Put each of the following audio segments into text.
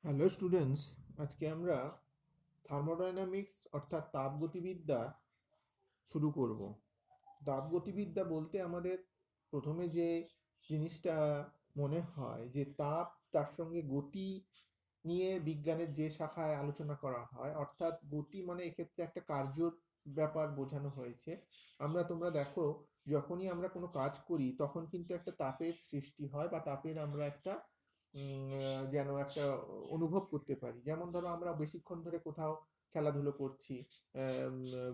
Hello students, আজকে আমরা thermodynamics অর্থাৎ তাপগতিবিদ্যা শুরু করব। তাপগতিবিদ্যা বলতে আমাদের প্রথমে যে জিনিসটা মনে হয় যে তাপ, তার সঙ্গে গতি নিয়ে বিজ্ঞানের যে শাখায় আলোচনা করা হয়, অর্থাৎ গতি মানে এক্ষেত্রে একটা কার্যর ব্যাপার বোঝানো হয়েছে। তোমরা দেখো, যখনই আমরা কোনো কাজ করি তখন কিন্তু একটা তাপের সৃষ্টি হয় বা তাপের আমরা একটা যেন একটা অনুভব করতে পারি। যেমন ধরো, আমরা বেশিক্ষণ ধরে কোথাও খেলাধুলো করছি,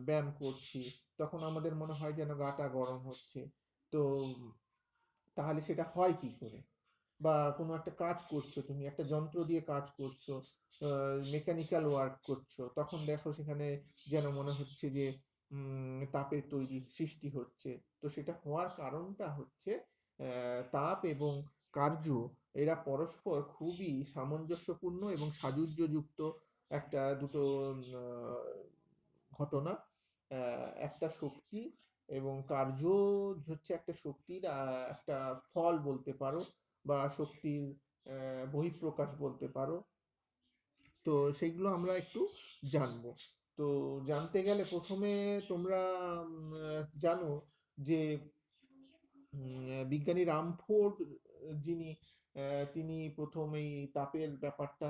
ব্যায়াম করছি, তখন আমাদের মনে হয় যেন গাটা গরম হচ্ছে। তো তাহলে সেটা হয় কি করে? বা কোনো একটা কাজ করছো, তুমি একটা যন্ত্র দিয়ে কাজ করছো, মেকানিক্যাল ওয়ার্ক করছো, তখন দেখো সেখানে যেন মনে হচ্ছে যে তাপের তৈরি সৃষ্টি হচ্ছে। তো সেটা হওয়ার কারণটা হচ্ছে তাপ এবং কার্য, এরা পরস্পর খুবই সামঞ্জস্যপূর্ণ এবং সাযুজ্যযুক্ত একটা দুটো ঘটনা। একটা শক্তি এবং কার্য হচ্ছে একটা শক্তির একটা ফল বলতে পারো, বা শক্তির বহিঃপ্রকাশ বলতে পারো। তো সেইগুলো আমরা একটু জানবো। তো জানতে গেলে প্রথমে তোমরা জানো যে বিজ্ঞানী রামফোর্ড, যিনি তিনি প্রথম এই তাপের ব্যাপারটা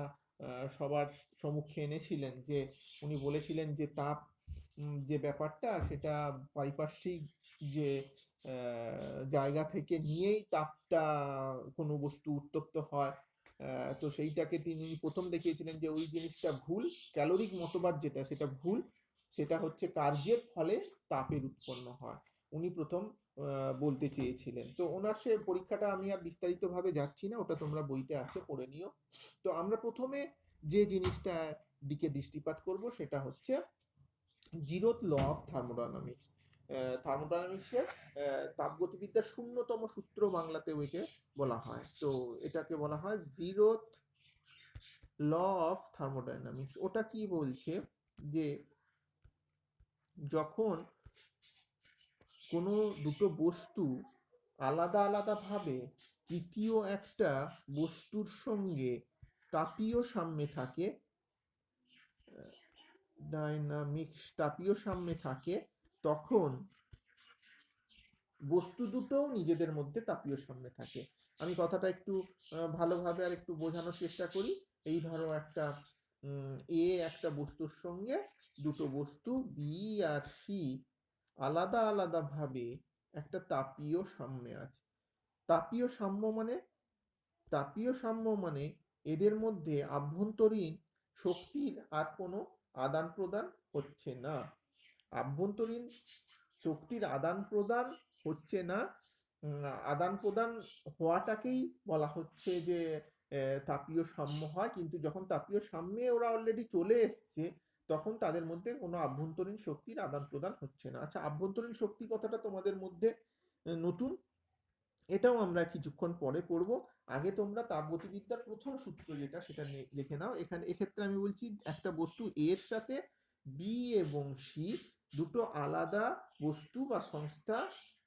সবার সম্মুখে এনেছিলেন। যে উনি বলেছিলেন যে তাপ যে ব্যাপারটা, সেটা পারিপার্শ্বিক যে জায়গা থেকে নিয়েই তাপটা কোনো বস্তু উত্তপ্ত হয়। তো সেইটাকে তিনি প্রথম দেখিয়েছিলেন যে ওই জিনিসটা ভুল, ক্যালোরিক মতবাদ যেটা, সেটা ভুল। সেটা হচ্ছে কার্যের ফলে তাপের উৎপন্ন হয়, উনি প্রথম বলতে চেয়েছিলেন। তো ওনার সে পরীক্ষাটা আমি আর বিস্তারিতভাবে যাচ্ছি না, ওটা তোমরা বইতে আছে, পড়ে নিও। তো আমরা প্রথমে যে জিনিসটা দিকে দৃষ্টিপাত করব সেটা হচ্ছে জিরোথ ল অফ থার্মোডায়নামিক্স। থার্মোডায়নামিক্সের তাপগতিবিদ্যার শূন্যতম সূত্র বাংলাতে ওইকে বলা হয়। তো এটাকে বলা হয় জিরোথ ল অফ থার্মোডায়নামিক্স। ওটা কি বলছে যে যখন কোনো দুটো বস্তু আলাদা আলাদাভাবে তৃতীয় একটা বস্তুর সঙ্গে তাপীয় সাম্যে থাকে, তাপীয় সাম্যে থাকে, তখন বস্তু দুটোও নিজেদের মধ্যে তাপীয় সাম্যে থাকে। আমি কথাটা একটু ভালোভাবে আর একটু বোঝানোর চেষ্টা করি। এই ধরো, একটা এ একটা বস্তুর সঙ্গে দুটো বস্তু বি আর সি আলাদা আলাদা ভাবে একটা তাপীয় সাম্যে আছে। তাপীয় সাম্য মানে তাপীয় সাম্য মানে এদের মধ্যে আভ্যন্তরীণ শক্তির আর কোনো আদান প্রদান হচ্ছে না। আভ্যন্তরীণ শক্তির আদান প্রদান হচ্ছে না। আদান প্রদান হওয়াটাকেই বলা হচ্ছে যে তাপীয় সাম্য হয়। কিন্তু যখন তাপীয় সাম্যে ওরা অলরেডি চলে এসছে, তখন তাদের মধ্যে কোনো আভ্যন্তরীণ শক্তির আদান প্রদান হচ্ছে না। আচ্ছা, আভ্যন্তরীণ শক্তি কথাটা তোমাদের মধ্যে নতুন, এটাও আমরা কিছুক্ষণ পরে পড়ব। আগে তোমরা তাপগতিবিদ্যার প্রথম সূত্র যেটা, সেটা লিখে নাও। এখানে এক্ষেত্রে আমি বলছি একটা বস্তু এর সাথে বি এবং সি, দুটো আলাদা বস্তু বা সংস্থা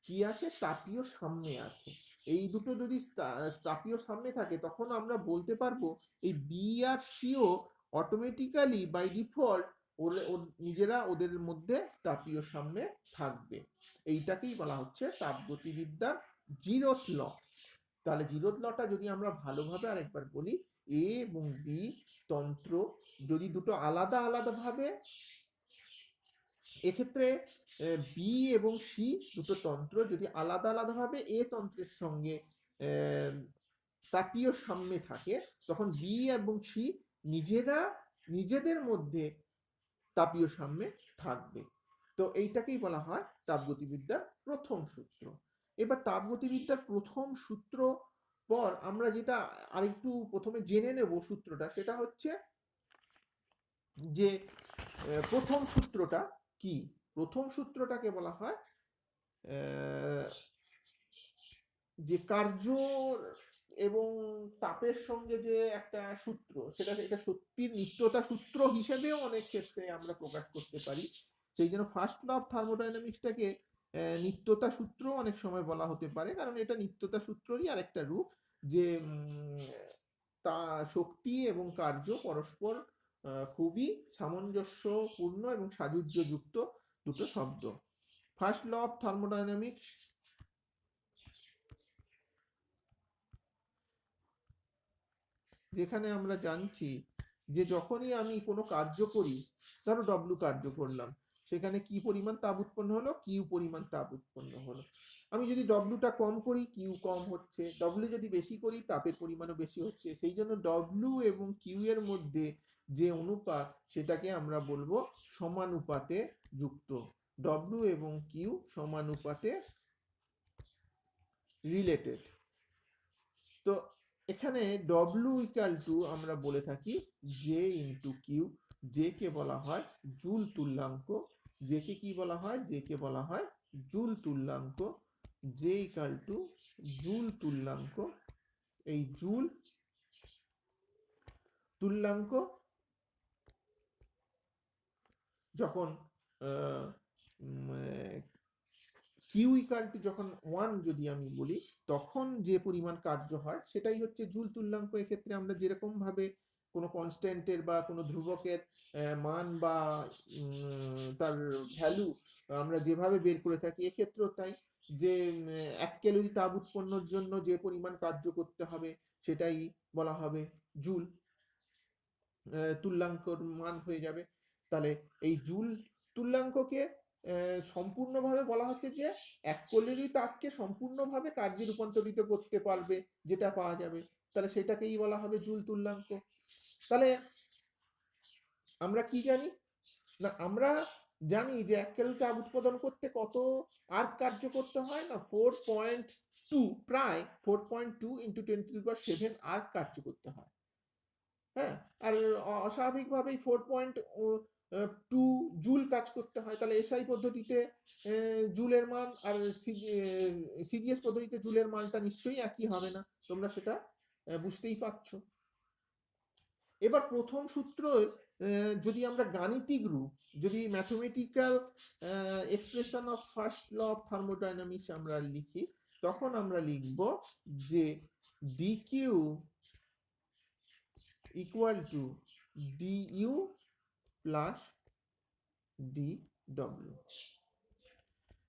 কি আছে, তাপীয় সাম্যে আছে। এই দুটো যদি তাপীয় সাম্যে থাকে, তখন আমরা বলতে পারবো এই B R C O automatically by default নিজেরা ওদের মধ্যে তাপীয় সাম্যে থাকবে। এইটাকেই বলা হচ্ছে তাপগতিবিদ্যার জিরোথ ল। তাহলে জিরোথ লটা যদি আমরা ভালোভাবে আরেকবার বলি, এ এবং বি তন্ত্র যদি দুটো আলাদা আলাদা ভাবে, এক্ষেত্রে বি এবং সি দুটো তন্ত্র যদি আলাদা আলাদা ভাবে এ তন্ত্রের সঙ্গে তাপীয় সাম্যে থাকে, তখন বি এবং সি নিজেরা নিজেদের মধ্যে তাপীয় সাম্যে থাকবে। তো এইটাকেই বলা হয় তাপগতিবিদ্যার প্রথম সূত্র। এবার তাপগতিবিদ্যার প্রথম সূত্র পর আমরা যেটা আরেকটু প্রথমে জেনে নেব সূত্রটা, সেটা হচ্ছে যে প্রথম সূত্রটা কি। প্রথম সূত্রটাকে বলা হয় যে কার্য এবং তাপের সঙ্গে যে একটা সূত্র, এটা শক্তির নিত্যতা সূত্র হিসেবেও অনেক ক্ষেত্রে আমরা প্রকাশ করতে পারি। সেই জন্য ফার্স্ট ল অফ থার্মোডাইনামিক্সটাকে নিত্যতা সূত্র অনেক সময় বলা হতে পারে, কারণ এটা নিত্যতা সূত্রই আরেকটা রূপ। যে তা শক্তি এবং কার্য পরস্পর খুবই সামঞ্জস্যপূর্ণ এবং সাযুজ্যযুক্ত দুটো শব্দ। ফার্স্ট ল অফ থার্মোডাইনামিক্স, যেখানে আমরা জানছি যে যখনই আমি কোনো কার্য করি, ধরো ডব্লু কার্য করলাম, সেখানে কি পরিমাণ তাপ উৎপন্ন হলো, কিউ পরিমাণ তাপ উৎপন্ন হলো। আমি যদি ডব্লুটা কম করি, কিউ কম হচ্ছে, ডব্লু যদি বেশি করি, তাপের পরিমাণও বেশি হচ্ছে। সেই জন্য ডব্লু এবং কিউ এর মধ্যে যে অনুপাত, সেটাকে আমরা বলবো সমানুপাতে যুক্ত। ডব্লু এবং কিউ সমানুপাতে রিলেটেড। তো এখানে ডব্লু ইকাল টু আমরা বলে থাকি জে ইন্টু কিউ। জে কে বলা হয় জুল তুল্যাঙ্ক। জে কে কি বলা হয়? জে কে বলা হয় জুল তুল্যাঙ্ক। জে ইকাল টু জুল তুল্যাঙ্ক। এই জুল তুল্যাঙ্ক যখন কিউ ইকাল টু যখন 1 যদি আমি বলি, তখন যে পরিমাণ কার্য হয় সেটাই হচ্ছে জুল তুল্যাঙ্ক। এক্ষেত্রে আমরা যেরকম ভাবে কোনো কনস্ট্যান্টের বা কোনো ধ্রুবকের মান বা তার ভ্যালু আমরা যেভাবে বের করে থাকি, এক্ষেত্রেও তাই, যে 1 ক্যালোরি তাপ উৎপন্নের জন্য যে পরিমাণ কার্য করতে হবে সেটাই বলা হবে জুল তুল্যাঙ্কর মান হয়ে যাবে। তাহলে এই জুল তুল্যাঙ্ককে সম্পূর্ণভাবে বলা হচ্ছে যে 1 ক্যালোরি তাপকে সম্পূর্ণভাবে কার্যে রূপান্তরিত করতে পারবে যেটা পাওয়া যাবে, তাহলে সেটাকেই বলা হবে জুল তুল্যাঙ্ক। তাহলে আমরা কি জানি না, আমরা জানি যে 1 ক্যালোরি তাপ উৎপাদন করতে কত আর্ক কার্য করতে হয় না, 4.2, প্রায় 4.2 × 10⁷ আর্ক কার্য করতে হয়। হ্যাঁ, আর অস্বাভাবিকভাবেই 4.2 জুল কাজ করতে হয়। তাহলে এসআই পদ্ধতিতে জুলের মান আর সিজিএস পদ্ধতিতে জুলের মানটা নিশ্চয়ই একই হবে না, তোমরা সেটা বুঝতেই পারছো। এবার প্রথম সূত্র যদি আমরা গাণিতিক রূপ, যদি mathematical expression of first law of thermodynamics আমরা লিখি, তখন আমরা লিখব যে D Q equal to D U plus D W.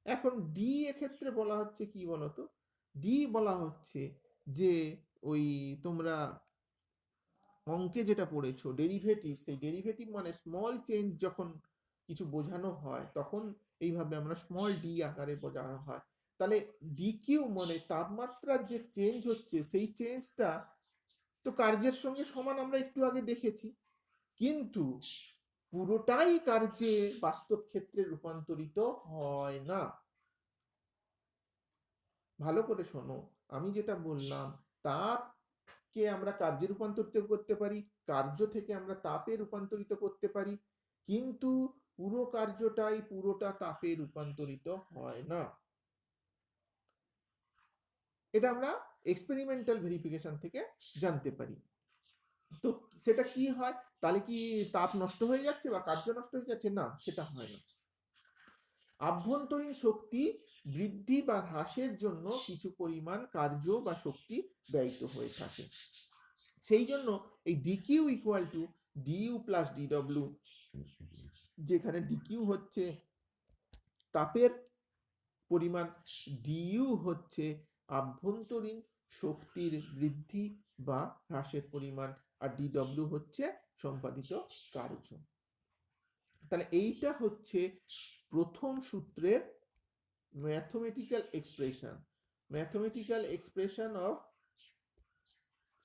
এখন ডি এক্ষেত্রে বলা হচ্ছে কি বলতো? ডি বলা হচ্ছে যে ওই তোমরা অঙ্কে যেটা পড়েছো ডেরিভেটিভ, সেই ডেরিভেটিভ মানে স্মল চেঞ্জ যখন কিছু বোঝানো হয় তখন এইভাবে আমরা স্মল ডি আকারে বোঝানো হয়। তাহলে ডিকিউ মানে তাপমাত্রার যে চেঞ্জ হচ্ছে, সেই চেঞ্জটা তো কার্যের সঙ্গে সমান আমরা একটু আগে দেখেছি, কিন্তু পুরোটাই কার্যে বাস্তব ক্ষেত্রে রূপান্তরিত হয় না। ভালো করে শোনো, আমি যেটা বললাম, তাপকে আমরা কার্যে রূপান্তরিত করতে পারি, কার্য থেকে আমরা তাপে রূপান্তরিত করতে পারি, কিন্তু পুরো কার্যটাই পুরোটা তাপে রূপান্তরিত হয় না। এটা আমরা এক্সপেরিমেন্টাল ভেরিফিকেশন থেকে জানতে পারি। তো সেটা কি হয়? তাহলে কি তাপ নষ্ট হয়ে যাচ্ছে বা কার্য নষ্ট হয়ে যাচ্ছে? না, সেটা হয় না। আভ্যন্তরীণ শক্তি বৃদ্ধি বা হ্রাসের জন্য কিছু পরিমাণ কার্য বা শক্তি ব্যয়িত হয়ে থাকে। সেই জন্য এই DQ equal to D U plus DW, যেখানে ডিকিউ হচ্ছে তাপের পরিমাণ, ডিইউ হচ্ছে আভ্যন্তরীণ শক্তির বৃদ্ধি বা হ্রাসের পরিমাণ, আর ডিডব্লিউ হচ্ছে সম্পাদিত কার্য। তাহলে এইটা হচ্ছে প্রথম সূত্রের mathematical expression of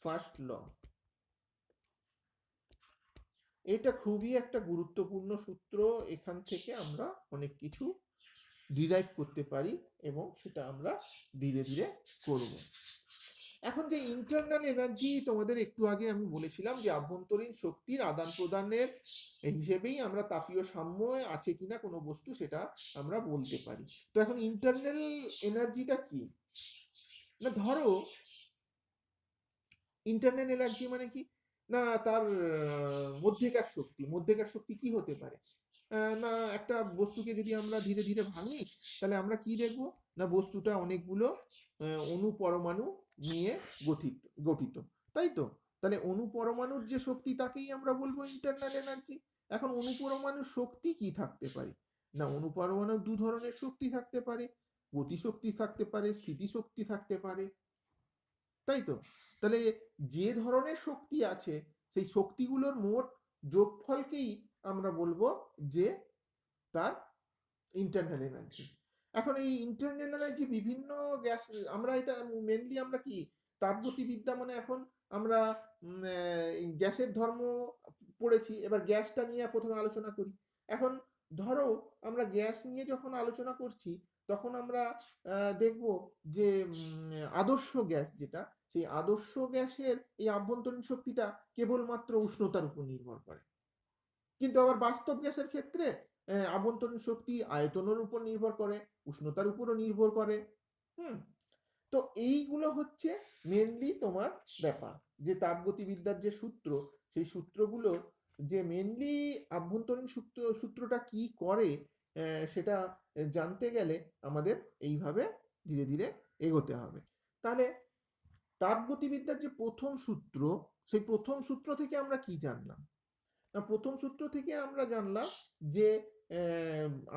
first law. এটা খুবই একটা গুরুত্বপূর্ণ সূত্র, এখান থেকে আমরা অনেক কিছু ডিরাইভ করতে পারি এবং সেটা আমরা ধীরে ধীরে করব। এখন যে ইন্টারনাল এনার্জি তোমাদের একটু আগে আমি বলেছিলাম যে আভ্যন্তরীণ শক্তির আদান প্রদানের হিসেবেই আমরা তাপীয় সাম্য আছে কিনা কোনো বস্তু সেটা আমরা বলতে পারি। তো এখন ইন্টারনাল এনার্জিটা কি না, ধরো ইন্টারনাল এনার্জি মানে কি না, তার মধ্যেকার শক্তি কি হতে পারে না, একটা বস্তুকে যদি আমরা ধীরে ধীরে ভাঙি, তাহলে আমরা কি দেখবো না, বস্তুটা অনেকগুলো অণু পরমাণু নিয়ে গঠিত, তাই তো? তাহলে অণুপরমাণুর যে শক্তি তাকেই আমরা বলবো ইন্টারনাল এনার্জি। এখন অণুপরমাণুর শক্তি কি থাকতে পারে? না, অণুপরমাণুর দু ধরনের শক্তি থাকতে পারে, গতিশক্তি থাকতে পারে, স্থিতিশক্তি থাকতে পারে, তাই তো? তাহলে যে ধরনের শক্তি আছে সেই শক্তিগুলোর মোট যোগফলকেই আমরা বলবো যে তার ইন্টারনাল এনার্জি। এখন এই ইন্টারনাল এনার্জি বিভিন্ন গ্যাস, আমরা এটা মেনলি আমরা কি তাপগতিবিদ্যা মানে এখন আমরা গ্যাসের ধর্ম পড়েছি, এবার গ্যাসটা নিয়ে প্রথমে আলোচনা করি। এখন ধরো আমরা গ্যাস নিয়ে যখন আলোচনা করছি তখন আমরা দেখব যে আদর্শ গ্যাস যেটা, সেই আদর্শ গ্যাসের এই আভ্যন্তরীণ শক্তিটা কেবলমাত্র উষ্ণতার উপর নির্ভর করে, কিন্তু আবার বাস্তব গ্যাসের ক্ষেত্রে আভ্যন্তরীণ শক্তি আয়তনের উপর নির্ভর করে, উষ্ণতার উপরও নির্ভর করে। তো এইগুলো হচ্ছে মেনলি তোমার ব্যাপার, যে তাপগতিবিদ্যার যে সূত্র, সেই সূত্রগুলো যে মেনলি আভ্যন্তরীণ সূত্রটা কি করে সেটা জানতে গেলে আমাদের এইভাবে ধীরে ধীরে এগোতে হবে। তাহলে তাপগতিবিদ্যার যে প্রথম সূত্র, সেই প্রথম সূত্র থেকে আমরা কি জানলাম? প্রথম সূত্র থেকে আমরা জানলাম যে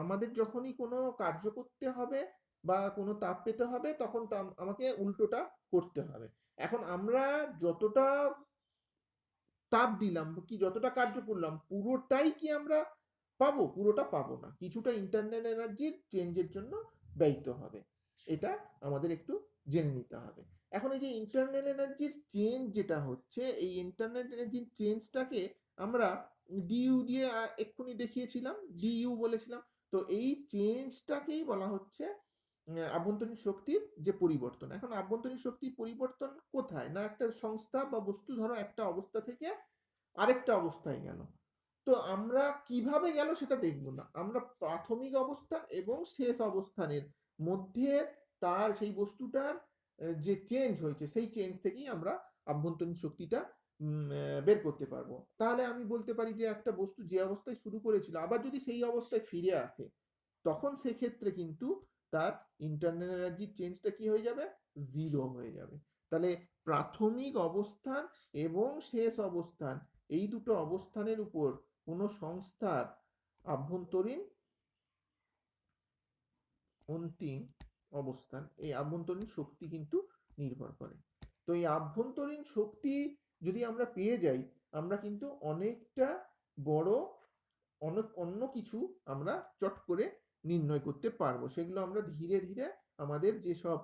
আমাদের যখনই কোনো কার্য করতে হবে বা কোনো তাপ পেতে হবে তখন আমাকে উল্টোটা করতে হবে। এখন আমরা যতটা তাপ দিলাম কি যতটা কার্য করলাম পুরোটাই কি আমরা পাবো? পুরোটা পাবো না, কিছুটা ইন্টারনাল এনার্জির চেঞ্জের জন্য ব্যয়িত হবে। এটা আমাদের একটু জেনে নিতে হবে। এখন এই যে ইন্টারনাল এনার্জির চেঞ্জ যেটা হচ্ছে, এই ইন্টারনাল এনার্জির চেঞ্জটাকে আমরা ডিইউ দিয়ে এক্ষুনি দেখিয়েছিলাম, ডিইউ বলেছিলাম। তো এই চেঞ্জটাকেই বলা হচ্ছে আভ্যন্তরীণ শক্তির যে পরিবর্তন। এখন আভ্যন্তরীণ শক্তির পরিবর্তন কোথায়? না একটা সংস্থা বা বস্তু ধরো একটা অবস্থা থেকে আরেকটা অবস্থায় গেল, তো আমরা কিভাবে গেল সেটা দেখব না, আমরা প্রাথমিক অবস্থান এবং শেষ অবস্থানের মধ্যে তার সেই বস্তুটার যে চেঞ্জ হয়েছে সেই চেঞ্জ থেকেই আমরা আভ্যন্তরীণ শক্তিটা বের করতে পারবো। তাহলে আমি বলতে পারি যে একটা বস্তু যে অবস্থায় শুরু করেছিল আবার যদি সেই অবস্থায় ফিরে আসে, তখন সেক্ষেত্রে কিন্তু তার ইন্টারনাল এনার্জি চেঞ্জটা কি হয়ে যাবে? জিরো হয়ে যাবে। তাহলে প্রাথমিক অবস্থান এবং শেষ অবস্থান, এই দুটো অবস্থানের উপর কোনো সংস্থার আভ্যন্তরীণ অন্তিম অবস্থান, এই আভ্যন্তরীণ শক্তি কিন্তু নির্ভর করে। তো এই আভ্যন্তরীণ শক্তি যদি আমরা পেয়ে যাই, আমরা কিন্তু অনেকটা বড় অন্য কিছু আমরা চট করে নির্ণয় করতে পারবো। সেগুলো আমরা ধীরে ধীরে আমাদের যেসব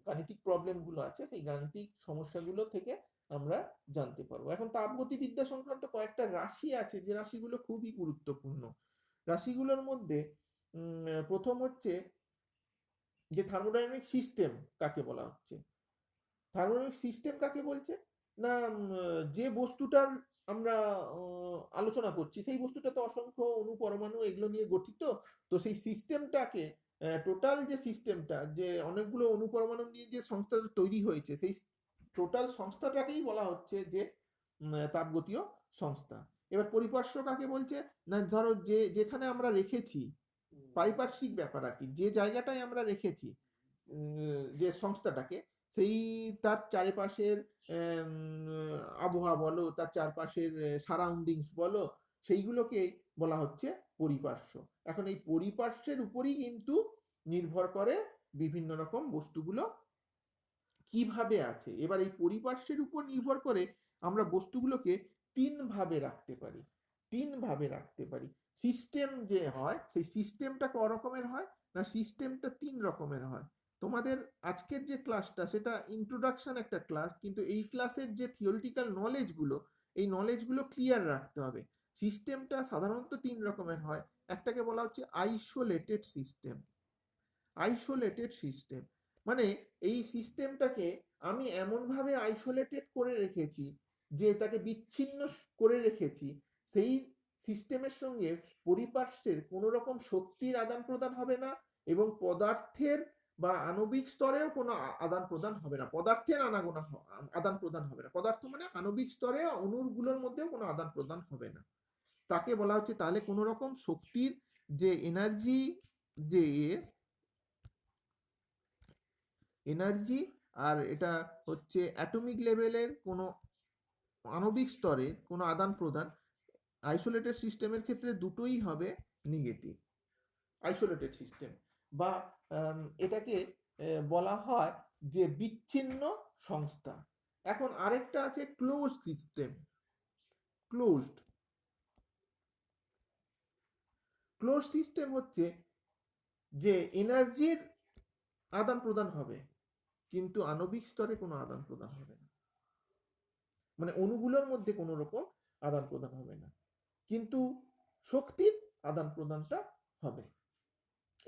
গাণিতিক প্রবলেমগুলো আছে সেই গাণিতিক সমস্যাগুলো থেকে আমরা জানতে পারবো। এখন তাপগতিবিদ্যা সংক্রান্ত কয়েকটা রাশি আছে যে রাশিগুলো খুবই গুরুত্বপূর্ণ। রাশিগুলোর মধ্যে প্রথম হচ্ছে যে থার্মোডাইনামিক সিস্টেম কাকে বলা হচ্ছে। থার্মোডাইনামিক সিস্টেম কাকে বলছে? না, যে বস্তুটার আমরা আলোচনা করছি সেই বস্তুটা তো অসংখ্য অণু পরমাণু এগুলো নিয়ে গঠিত। তো সেই সিস্টেমটাকে টোটাল যে সিস্টেমটা, যে অনেকগুলো অণু পরমাণু নিয়ে যে সংস্থাটা তৈরি হয়েছে, সেই টোটাল সংস্থাটাকেই বলা হচ্ছে যে তাপগতীয় সংস্থা। এবার পরিপার্শ্ব কাকে বলছে? না ধরো যেখানে আমরা রেখেছি, পারিপার্শ্বিক ব্যাপার আর কি, যে জায়গাটায় আমরা রেখেছি যে সংস্থাটাকে, সেই তার চারিপাশের আবহাওয়া বলো, তার চারপাশের সারাউন্ডিংস বলো, সেইগুলোকেই বলা হচ্ছে পরিপার্শ্ব। এখন এই পরিপার্শ্বের উপরই কিন্তু নির্ভর করে বিভিন্ন রকম বস্তুগুলো কিভাবে আছে। এবার এই পরিপার্শ্বের উপর নির্ভর করে আমরা বস্তুগুলোকে তিন ভাবে রাখতে পারি। সিস্টেম যে হয় সেই সিস্টেমটা ক রকমের হয়? না, সিস্টেমটা তিন রকমের হয়। তোমাদের আজকের যে ক্লাসটা সেটা ইন্ট্রোডাকশন একটা ক্লাস, কিন্তু এই ক্লাসের যে থিওরিটিক্যাল নলেজগুলো, এই নলেজগুলো ক্লিয়ার রাখতে হবে। সিস্টেমটা সাধারণত তিন রকমের হয়। একটাকে বলা হচ্ছে আইসোলেটেড সিস্টেম। মানে এই সিস্টেমটাকে আমি এমনভাবে আইসোলেটেড করে রেখেছি যে তাকে বিচ্ছিন্ন করে রেখেছি, সেই সিস্টেমের সঙ্গে পরিপার্শ্বের কোনো রকম শক্তির আদান প্রদান হবে না এবং পদার্থের বা আণবিক স্তরেও কোনো আদান প্রদান হবে না, পদার্থের আদান প্রদান হবে না, পদার্থ মানে আণবিক স্তরে অণুগুলোর মধ্যেও কোনো আদান প্রদান হবে না। তাকে বলা হচ্ছে, তাহলে কোনো রকম শক্তির যে এনার্জি আর এটা হচ্ছে অ্যাটমিক লেভেলের কোনো আণবিক স্তরে কোনো আদান প্রদান। আইসোলেটেড সিস্টেমের ক্ষেত্রে দুটোই হবে নেগেটিভ, আইসোলেটেড সিস্টেম বা এটাকে বলা হয় যে বিচ্ছিন্ন সংস্থা। এখন আরেকটা আছে close system. Closed close system হচ্ছে যে এনার্জির আদান প্রদান হবে কিন্তু আণবিক স্তরে কোনো আদান প্রদান হবে না, মানে অণুগুলোর মধ্যে কোনো রকম আদান প্রদান হবে না, কিন্তু শক্তির আদান প্রদানটা হবে।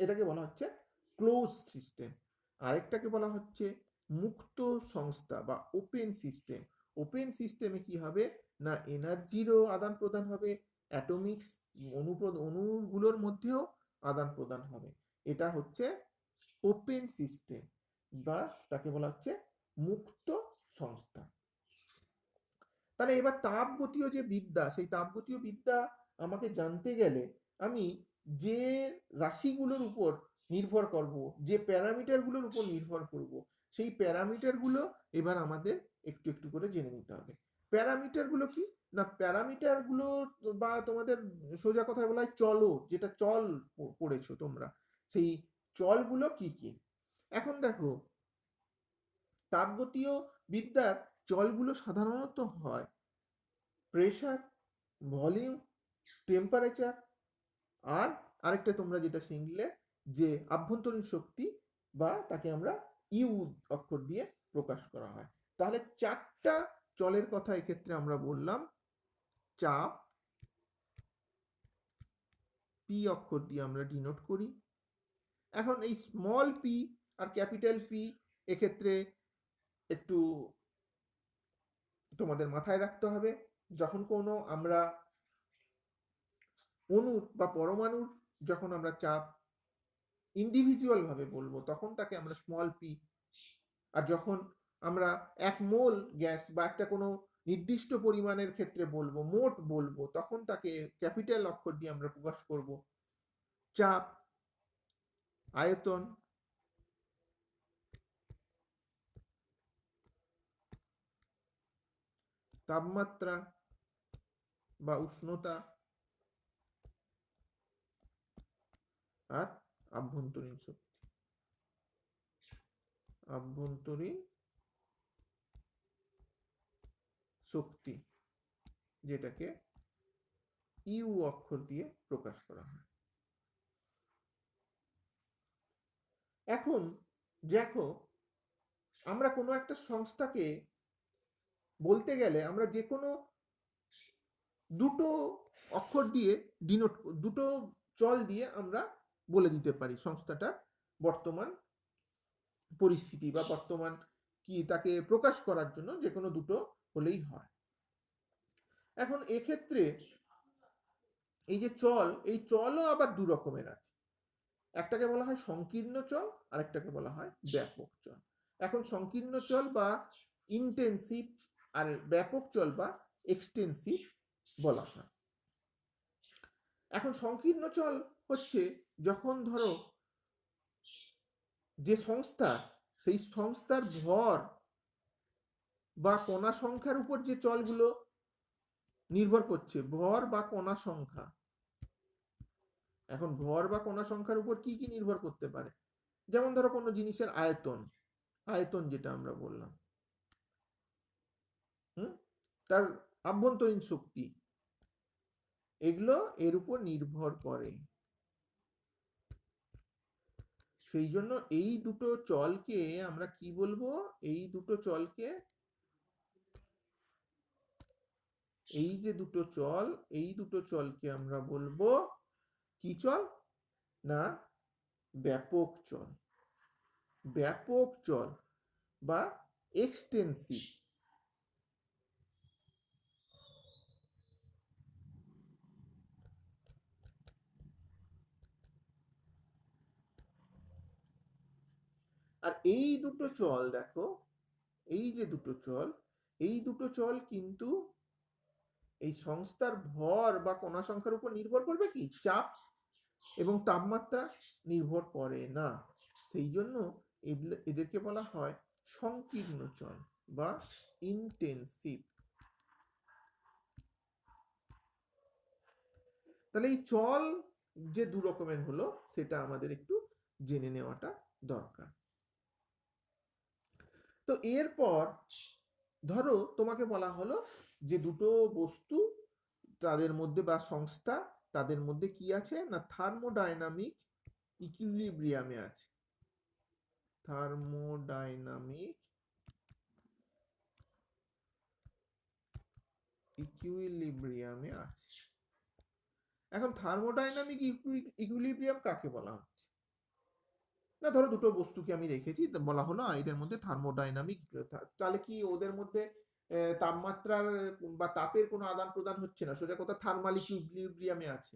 এটাকে বলা হচ্ছে ক্লোজ সিস্টেম। আরেকটাকে বলা হচ্ছে মুক্ত সংস্থা বা ওপেন সিস্টেম। ওপেন সিস্টেমে কি হবে না এনার্জিরও আদান প্রদান হবে, অ্যাটমিক অণুগুলোর মধ্যেও আদান প্রদান হবে। এটা হচ্ছে ওপেন সিস্টেম বা তাকে বলা হচ্ছে মুক্ত সংস্থা। তাহলে এবার তাপগতীয় যে বিদ্যা, সেই তাপগতীয় বিদ্যা আমাকে জানতে গেলে আমি যে রাশিগুলোর উপর নির্ভর করব, যে প্যারামিটারগুলোর উপর নির্ভর করব, সেই প্যারামিটারগুলো এবার আমাদের একটু একটু করে জেনে নিতে হবে। প্যারামিটারগুলো কি না, প্যারামিটারগুলো বা তোমাদের সোজা কথায় বলা হয় চলো, যেটা চল পড়েছো তোমরা, সেই চলগুলো কি কি। এখন দেখো তাপগতীয় বিদ্যার চলগুলো সাধারণত হয় প্রেসার, ভলিউম, টেম্পারেচার, আর আরেকটা তোমরা যেটা শিখলে যে আভ্যন্তরীণ শক্তি, বা তাকে আমরা ইউ অক্ষর দিয়ে প্রকাশ করা হয়। তাহলে চারটা চলের কথা এক্ষেত্রে আমরা বললাম। চাপ পি অক্ষর দিয়ে আমরা ডিনোট করি। এখন এই small P R capital P এক্ষেত্রে একটু তোমাদের মাথায় রাখতে হবে। যখন কোনো আমরা অণুর বা পরমাণুর যখন আমরা চাপ ইন্ডিভিজুয়াল ভাবে বলবো তখন তাকে আমরা স্মল পি, আর যখন আমরা এক মোল গ্যাস বা একটা কোনো নির্দিষ্ট পরিমাণের ক্ষেত্রে বলবো, মোট বলবো, তখন তাকে ক্যাপিটাল অক্ষর দিয়ে আমরা প্রকাশ করব। চাপ, আয়তন, তাপমাত্রা বা উষ্ণতা, আর আভ্যন্তরীণ শক্তি, আভ্যন্তরীণ শক্তি, যেটাকে ইউ অক্ষর দিয়ে প্রকাশ করা হয়। এখন দেখো আমরা কোনো একটা সংস্থাকে বলতে গেলে আমরা যে কোনো দুটো অক্ষর দিয়ে ডিনোট, দুটো চল দিয়ে আমরা বলে দিতে পারি সংস্থাটার বর্তমান পরিস্থিতি বা বর্তমান কি তাকে প্রকাশ করার জন্য যে কোনো দুটো হলেই হয়। এখন এক্ষেত্রে এই যে চল, এই চলও আবার দু রকমের আছে। একটাকে বলা হয় সংকীর্ণ চল, আর একটাকে বলা হয় ব্যাপক চল। এখন সংকীর্ণ চল বা ইন্টেন্সিভ আর ব্যাপক চল বা এক্সটেন্সিভ বলা হয়। এখন সংকীর্ণ চল হচ্ছে যখন ধরো যে সংস্থা, সেই সংস্থার ভর বা কণা সংখ্যার উপর যে চলগুলো নির্ভর করছে, ভর বা কণা সংখ্যা। এখন ভর বা কণা সংখ্যার উপর কি কি নির্ভর করতে পারে, যেমন ধরো কোনো জিনিসের আয়তন, আয়তন যেটা আমরা বললাম, তার আভ্যন্তরীণ শক্তি, এগুলো এর উপর নির্ভর করে। সেই জন্য এই দুটো চলকে আমরা কি বলবো, এই দুটো চলকে, এই যে দুটো চল, এই দুটো চলকে আমরা বলবো কি চল না ব্যাপক চল, ব্যাপক চল বা এক্সটেন্সিভ। আর এই দুটো চল দেখো, এই যে দুটো চল, এই দুটো চল কিন্তু এই সংস্থার ভর বা কণা সংখ্যার উপর নির্ভর করবে কি, চাপ এবং তাপমাত্রা নির্ভর করে না। সেই জন্য এদেরকে বলা হয় সংকীর্ণ চল বা ইন্টেন্সিভ। তাহলে এই চল যে দু রকমের হলো সেটা আমাদের একটু জেনে নেওয়াটা দরকার। তো এরপর ধরো তোমাকে বলা হলো যে দুটো বস্তু তাদের মধ্যে বা সংস্থা তাদের মধ্যে কি আছে না থার্মোডাইনামিক ইকুইলিব্রিয়ামে আছে। থার্মোডাইনামিক ইকুইলিব্রিয়ামে আছে। এখন থার্মোডাইনামিক ইকুইলিব্রিয়াম কাকে বলা হচ্ছে? না ধরো দুটো বস্তুকে আমি রেখেছি, বলা হলো এদের মধ্যে থার্মোডাইনামিক, তাহলে কি ওদের মধ্যে তাপমাত্রার বা তাপের কোনো আদান প্রদান হচ্ছে না, সোজা কথা থার্মাল ইকুইলিব্রিয়ামে আছে?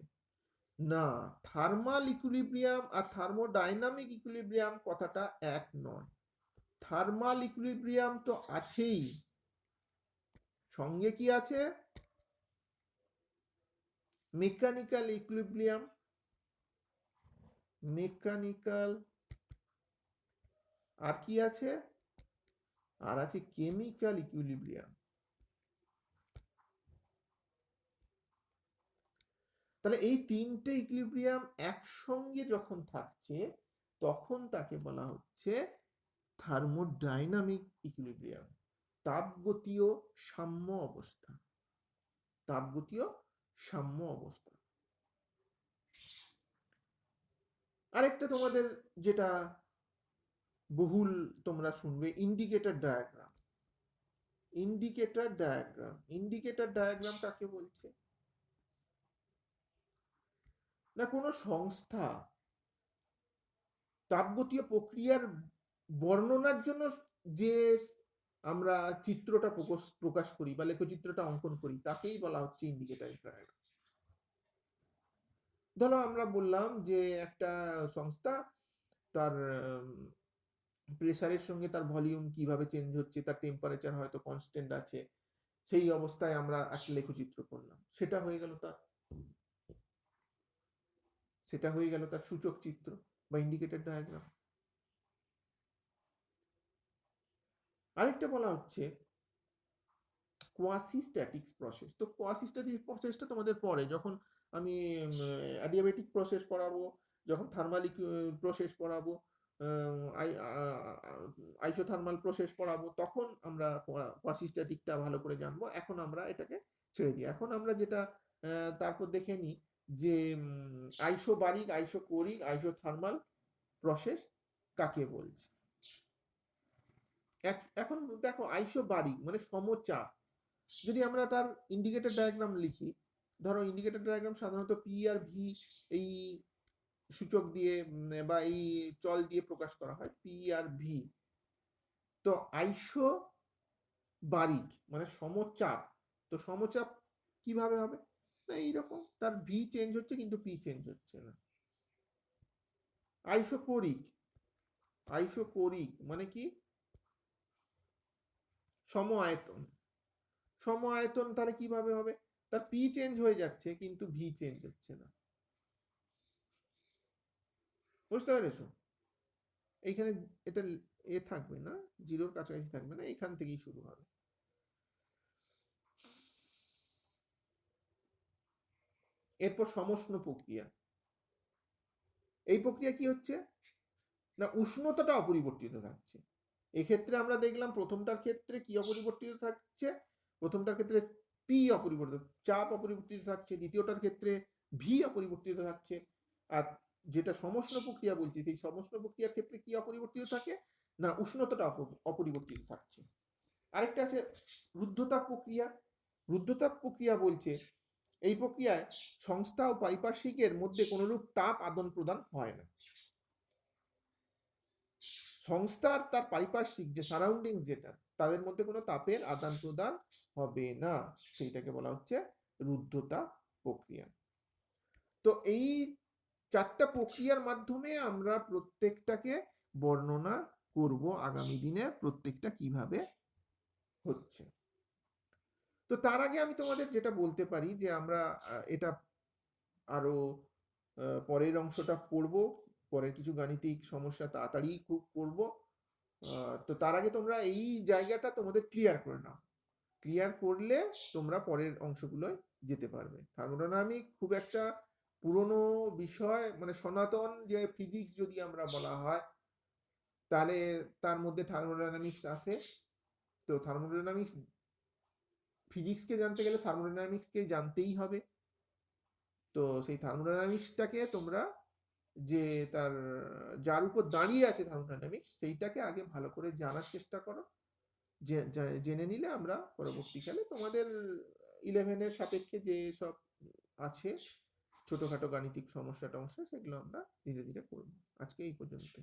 না, থার্মাল ইকুইলিব্রিয়াম আর থার্মোডাইনামিক ইকুইলিব্রিয়াম কথাটা এক নয়। থার্মাল ইকুইলিব্রিয়াম তো আছেই, সঙ্গে কি আছে মেকানিক্যাল ইকুইলিব্রিয়াম। মেকানিক্যাল আর কি আছে? আর আছে কেমিক্যাল ইকুইলিব্রিয়াম। তাহলে এই তিনটে ইকুইলিব্রিয়াম একসঙ্গে যখন থাকছে তখন তাকে বলা হচ্ছে থার্মোডাইনামিক ইকুইলিব্রিয়াম, তাপগতীয় সাম্য অবস্থা। তাপগতীয় সাম্য অবস্থা। আরেকটা তোমাদের যেটা বহুল তোমরা শুনবে, indicator diagram. Indicator diagram, indicator diagram কাকে বলছে? না কোনো সংস্থা তাপগতীয় প্রক্রিয়ার বর্ণনার জন্য যে আমরা চিত্রটা প্রকাশ করি বা লেখচিত্রটা অঙ্কন করি তাকেই বলা হচ্ছে ইন্ডিকেটর ডায়াগ্রাম। ধরো আমরা বললাম যে একটা সংস্থা তার প্রেসারের সঙ্গে তার ভলিউম কিভাবে চেঞ্জ হচ্ছে, তার টেম্পারেচার হয়তো কনস্ট্যান্ট আছে, সেই অবস্থায় আমরা একটা লেখচিত্র করলাম, সেটা হয়ে গেল তার সূচক চিত্র বা ইন্ডিকেটর ডায়াগ্রাম। আরেকটা বলা হচ্ছে কোয়াসিস্ট্যাটিক প্রসেস। তো কোয়াসিস্ট্যাটিক প্রসেসটা তোমাদের পরে যখন আমি অ্যাডিয়াবেটিক প্রসেস পড়াবো, যখন থার্মাল প্রসেস পড়াবো, আইসোথার্মাল প্রসেস পড়াবো, তখন আমরা কোয়াসিস্ট্যাটিকটা ভালো করে জানবো। এখন আমরা এটাকে ছেড়ে দিই। এখন আমরা যেটা তারপর দেখে নিই যে আইসোবারিক, আইসোকোরিক, আইসোথার্মাল প্রসেস কাকে বলছে। এখন দেখো আইসোবারিক মানে সমচাপ। যদি আমরা তার ইন্ডিকেটর ডায়াগ্রাম লিখি, ধরো ইন্ডিকেটর ডায়াগ্রাম সাধারণত পি আর ভি এই সূচক দিয়ে বা এই চল দিয়ে প্রকাশ করা হয়, পি আর ভি। তো আইসো বারিক মানে সমচাপ। তো সমচাপ কিভাবে হবে? না এইরকম, তার ভি চেঞ্জ হচ্ছে কিন্তু পি চেঞ্জ হচ্ছে না। আইসোকোরিক, আইসোকোরিক মানে কি? সম আয়তন। সম আয়তন তাহলে কিভাবে হবে? তার পি চেঞ্জ হয়ে যাচ্ছে কিন্তু ভি চেঞ্জ হচ্ছে না। বুঝতে পেরেছো? এইখানে এটা থাকবে না, জিরোর কাছাকাছি থাকবে না, এখান থেকেই শুরু হবে। এরপর সমষ্ণ প্রক্রিয়া। এই প্রক্রিয়া কি হচ্ছে না উষ্ণতাটা অপরিবর্তিত থাকছে। এক্ষেত্রে আমরা দেখলাম প্রথমটার ক্ষেত্রে কি অপরিবর্তিত থাকছে, প্রথমটার ক্ষেত্রে পি অপরিবর্তিত, চাপ অপরিবর্তিত থাকছে, দ্বিতীয়টার ক্ষেত্রে ভি অপরিবর্তিত থাকছে। আর যেটা সমষ্ণ প্রক্রিয়া বলছি সেই সমষ্ণ প্রক্রিয়ার ক্ষেত্রে কি অপরিবর্তিত থাকে না উষ্ণতাটা অপরিবর্তিত থাকছে। আরেকটা আছে রুদ্ধতাপ প্রক্রিয়া। রুদ্ধতাপ প্রক্রিয়া বলছে এই প্রক্রিয়ায় সংস্থা ও পারিপার্শ্বিকের মধ্যে কোনরূপ তাপ আদান প্রদান হয় না। সংস্থার তার পারিপার্শ্বিক যে সারাউন্ডিং যেটা তাদের মধ্যে কোনো তাপের আদান প্রদান হবে না, সেইটাকে বলা হচ্ছে রুদ্ধতাপ প্রক্রিয়া। তো এই চারটা প্রক্রিয়ার মাধ্যমে আমরা প্রত্যেকটাকে বর্ণনা করব আগামী দিনে প্রত্যেকটা কিভাবে হচ্ছে। তো তার আগে আমি তোমাদের যেটা বলতে পারি যে আমরা এটা আরো পরের অংশটা পড়বো, পরের কিছু গাণিতিক সমস্যা তাড়াতাড়ি খুব করব। তো তার আগে তোমরা এই জায়গাটা তোমাদের ক্লিয়ার করে নাও। ক্লিয়ার করলে তোমরা পরের অংশগুলোয় যেতে পারবে। থার্মোডাইনামিক খুব একটা পুরনো বিষয়, মানে সনাতন যে ফিজিক্স যদি আমরা বলা হয়, তাহলে তার মধ্যে থার্মোডাইনামিক্স আসে। তো থার্মোডাইনামিক্স, ফিজিক্সকে জানতে গেলে থার্মোডাইনামিক্সকে জানতেই হবে। তো সেই থার্মোডাইনামিক্সটাকে তোমরা, যে তার যার উপর দাঁড়িয়ে আছে থার্মোডাইনামিক্স, সেইটাকে আগে ভালো করে জানার চেষ্টা করো। জেনে নিলে আমরা পরবর্তীকালে তোমাদের 11-এর সাপেক্ষে যে সব আছে ছোটখাটো গাণিতিক সমস্যা টমস্যা, সেগুলো আমরা ধীরে ধীরে করবো। আজকে এই পর্যন্ত।